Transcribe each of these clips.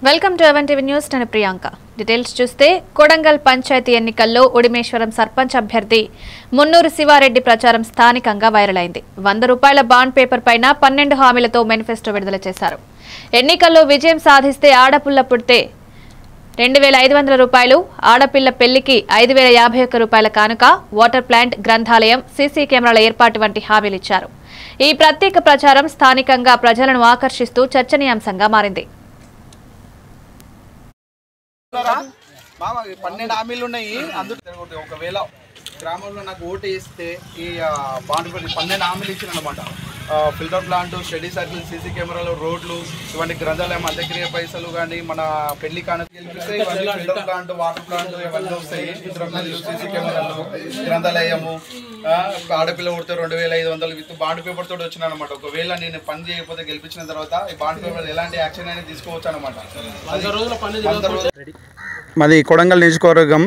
Welcome to even TV news. నేను Priyanka. Details చూస్తే కొడంగల్ పంచాయతీ ఎన్నికల్లో ఉడిమేశ్వరం సర్పంచ్ అభ్యర్థి మున్నూరు శివారెడ్డి ప్రచారం స్థానికంగా వైరల్ అయింది. 100 రూపాయల బాండ్ పేపర్ పైన 12 హామీలతో మేనిఫెస్టో విడుదల చేశారు. ఎన్నికల్లో విజయం సాధిస్తే ఆడపిల్ల పుడితే 2500 రూపాయలు, ఆడపిల్ల పెళ్లికి 5051 రూపాయల కానుక, వాటర్ ప్లాంట్, గ్రంథాలయం, సీసీ కెమెరాల ఏర్పాటు వంటి హామీలు ఇచ్చారు. ఈ ప్రత్యేక ప్రచారం స్థానికంగా ప్రజలను ఆకర్షిస్తూ చర్చనీయాంశంగా మారింది. 12 హామీలు ఉన్నాయి. అందులో ఒకవేళ గ్రామంలో నాకు ఓటు వేస్తే ఈ బాండ్ 12 హామీలు ఇచ్చిన అనమాట. Filter plant, study circle, CC కెమెరాలు, రోడ్లు, ఇవన్నీ గ్రంథాలయం, అంత్యక్రియ పైసలు కానీ మన పెళ్లి కానుక గెలిపిస్తే ఫిల్టర్ ప్లాంట్, వాటర్ ప్లాంట్ ఇవన్నీ వస్తాయి. సీసీ కెమెరాలు, గ్రంథాలయము, ఆడపిల్ల కొడితే 2500 విత్ బాండ్ పేపర్ తోటి వచ్చిన అనమాట. ఒకవేళ నేను పని చేయకపోతే గెలిపించిన తర్వాత ఈ బాండ్ పేపర్ ఎలాంటి యాక్షన్ అనేది తీసుకోవచ్చు అనమాట. మాది కొడంగల్ నియోజకవర్గం,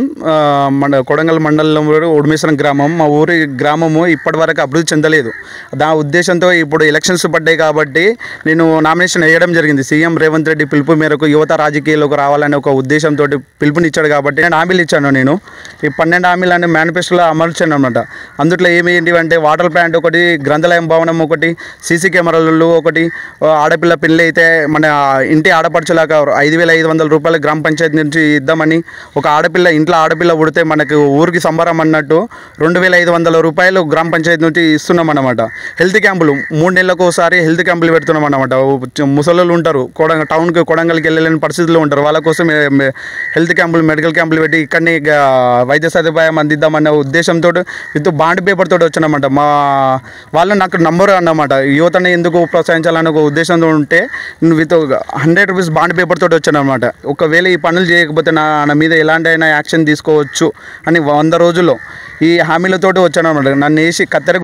కొడంగల్ మండలంలో ఉడిమేశ్వరం గ్రామం. మా ఊరి గ్రామము ఇప్పటివరకు అభివృద్ధి చెందలేదు. దాని ఉద్దేశంతో ఇప్పుడు ఎలక్షన్స్ పడ్డాయి కాబట్టి నేను నామినేషన్ వేయడం జరిగింది. సీఎం రేవంత్ రెడ్డి పిలుపు మేరకు యువత రాజకీయాల్లోకి రావాలనే ఒక ఉద్దేశంతో పిలుపునిచ్చాడు కాబట్టి నేను హామీలు ఇచ్చాను. నేను ఈ 12 హామీలు అనే మేనిఫెస్టోలో అమర్చాను అనమాట. అందులో ఏమేంటి అంటే వాటర్ ప్లాంట్ ఒకటి, గ్రంథాలయం భవనం ఒకటి, సీసీ కెమెరాలు ఒకటి, ఆడపిల్ల పెళ్ళి అయితే మన ఇంటి ఆడపడుచులాగా 5500 రూపాయలు గ్రామ పంచాయతీ నుంచి ఇద్దామని, ఒక ఆడపిల్ల ఇంట్లో ఆడపిల్ల పుడితే మనకు ఊరికి సంబరం అన్నట్టు 2500 రూపాయలు గ్రామ పంచాయతీ నుంచి ఇస్తున్నాం అన్నమాట. హెల్త్ క్యాంపులు 3 నెలలకు ఒకసారి హెల్త్ క్యాంపులు పెడుతున్నాం అన్నమాట. ముసలోళ్ళు ఉంటారు, టౌన్కి కొడంగల్కి వెళ్ళలేని పరిస్థితుల్లో ఉంటారు. వాళ్ళ కోసం హెల్త్ క్యాంపులు, మెడికల్ క్యాంపులు పెట్టి ఇక్కడనే వైద్య సదుపాయం అందిద్దామన్న ఉద్దేశంతో విత్ బాండ్ పేపర్ తోటి వచ్చానమాట. మా వాళ్ళు నాకు నంబర్ అన్నమాట. యువతని ఎందుకు ప్రోత్సహించాలనే ఒక ఉద్దేశంతో ఉంటే విత్ 100 రూపీస్ బాండ్ పేపర్ తోటి వచ్చానమాట. ఒకవేళ ఈ పనులు చేయకపోతే నా మీద ఎలాంటి అయినా యాక్షన్ తీసుకోవచ్చు అని 100 రోజుల్లో ఈ హామీలతోటి వచ్చానమాట. నన్ను వేసి కత్తెర